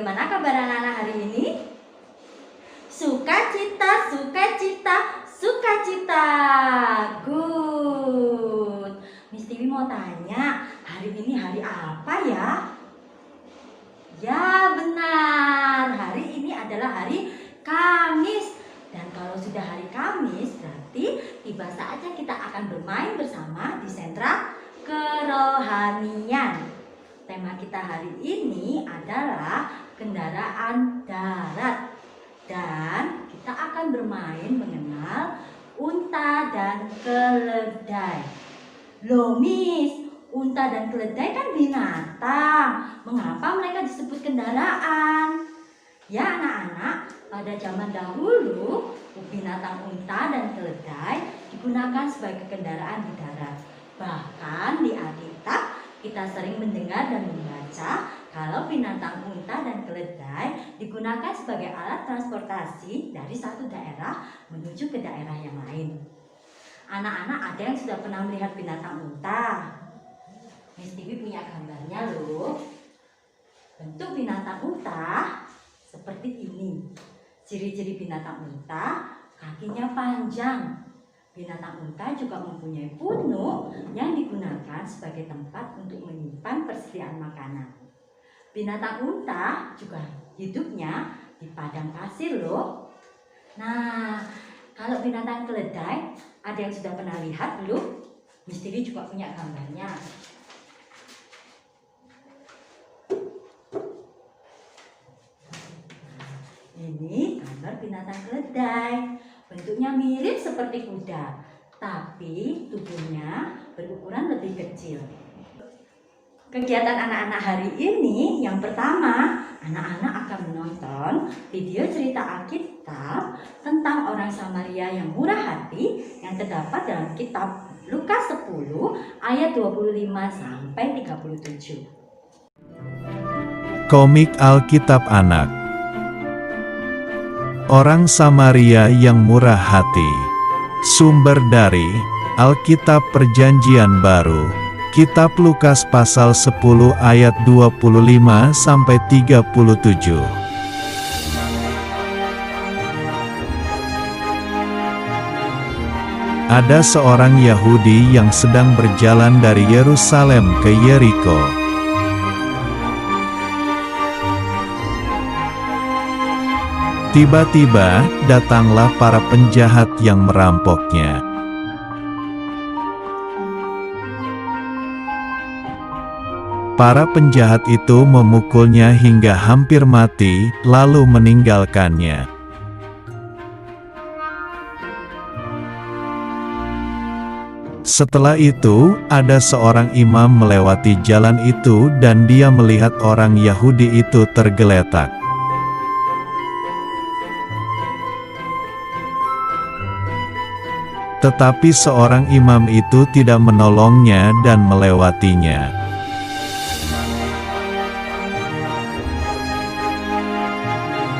Bagaimana kabar anak-anak hari ini? Sukacita, sukacita, sukacita. Good. Miss Tiwi mau tanya, hari ini hari apa ya? Ya benar, hari ini adalah hari Kamis. Dan kalau sudah hari Kamis, berarti tiba saatnya kita akan bermain bersama di sentra kerohanian. Tema kita hari ini adalah kendaraan darat. Dan kita akan bermain mengenal unta dan keledai. Loh Miss, unta dan keledai kan binatang. Mengapa mereka disebut kendaraan? Ya anak-anak, pada zaman dahulu binatang unta dan keledai digunakan sebagai kendaraan di darat. Bahkan di Alkitab kita sering mendengar dan membaca kalau binatang unta dan keledai digunakan sebagai alat transportasi dari satu daerah menuju ke daerah yang lain. Anak-anak ada yang sudah pernah melihat binatang unta? Miss Tiwi punya gambarnya loh. Bentuk binatang unta seperti ini. Ciri-ciri binatang unta, kakinya panjang. Binatang unta juga mempunyai punuk yang digunakan sebagai tempat untuk menyimpan persediaan makanan. Binatang unta juga hidupnya di padang pasir loh. Nah, kalau binatang keledai, ada yang sudah pernah lihat belum? Miss Tiwi juga punya gambarnya. Ini gambar binatang keledai. Bentuknya mirip seperti kuda, tapi tubuhnya berukuran lebih kecil. Kegiatan anak-anak hari ini yang pertama, anak-anak akan menonton video cerita Alkitab tentang orang Samaria yang murah hati yang terdapat dalam kitab Lukas 10 ayat 25 sampai 37. Komik Alkitab Anak. Orang Samaria yang murah hati. Sumber dari Alkitab Perjanjian Baru, Kitab Lukas pasal 10 ayat 25 sampai 37. Ada seorang Yahudi yang sedang berjalan dari Yerusalem ke Yeriko. Tiba-tiba, datanglah para penjahat yang merampoknya. Para penjahat itu memukulnya hingga hampir mati, lalu meninggalkannya. Setelah itu, ada seorang imam melewati jalan itu dan dia melihat orang Yahudi itu tergeletak. Tetapi seorang imam itu tidak menolongnya dan melewatinya.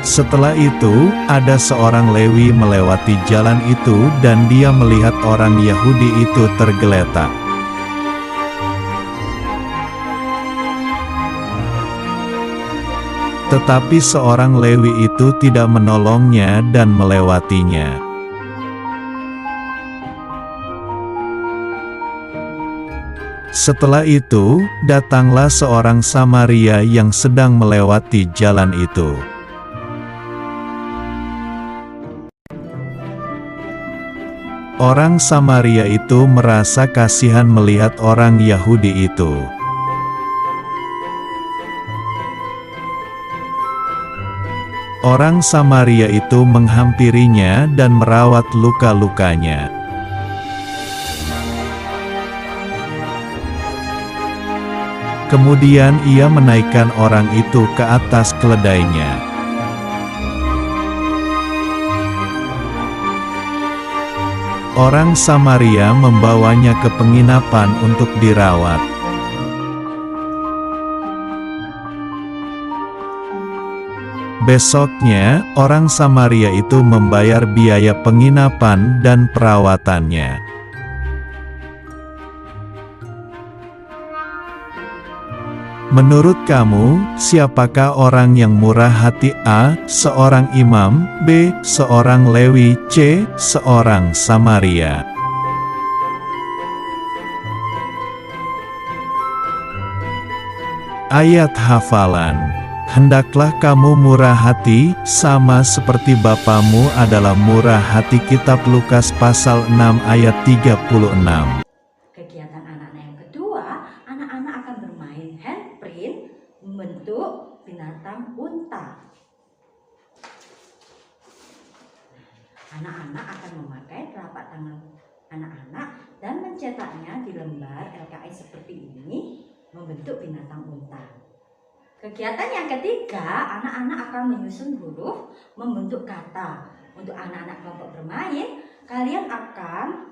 Setelah itu, ada seorang Lewi melewati jalan itu dan dia melihat orang Yahudi itu tergeletak. Tetapi seorang Lewi itu tidak menolongnya dan melewatinya. Setelah itu, datanglah seorang Samaria yang sedang melewati jalan itu. Orang Samaria itu merasa kasihan melihat orang Yahudi itu. Orang Samaria itu menghampirinya dan merawat luka-lukanya. Kemudian ia menaikkan orang itu ke atas keledainya. Orang Samaria membawanya ke penginapan untuk dirawat. Besoknya, orang Samaria itu membayar biaya penginapan dan perawatannya. Menurut kamu, siapakah orang yang murah hati? A. Seorang imam. B. Seorang Lewi. C. Seorang Samaria. Ayat hafalan. Hendaklah kamu murah hati, sama seperti Bapamu adalah murah hati. Kitab Lukas pasal 6 ayat 36. Kegiatan anak-anak yang kedua, anak-anak akan bermain handprint membentuk binatang unta. Anak-anak akan memakai telapak tangan anak-anak dan mencetaknya di lembar LKS seperti ini, membentuk binatang unta. Kegiatan yang ketiga, anak-anak akan menyusun huruf membentuk kata. Untuk anak-anak kelompok bermain, kalian akan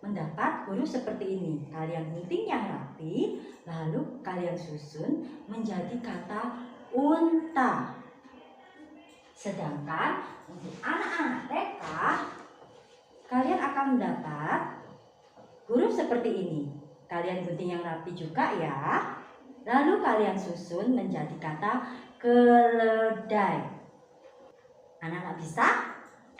mendapat huruf seperti ini. Kalian gunting yang rapi, lalu kalian susun menjadi kata unta. Sedangkan untuk anak-anak TK, kalian akan mendapat huruf seperti ini. Kalian gunting yang rapi juga ya. Lalu kalian susun menjadi kata keledai. Anak-anak bisa?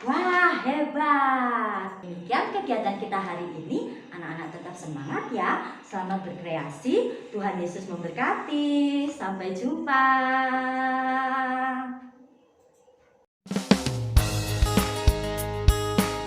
Wah, hebat! Demikian kegiatan kita hari ini. Anak-anak tetap semangat ya. Selamat berkreasi. Tuhan Yesus memberkati. Sampai jumpa.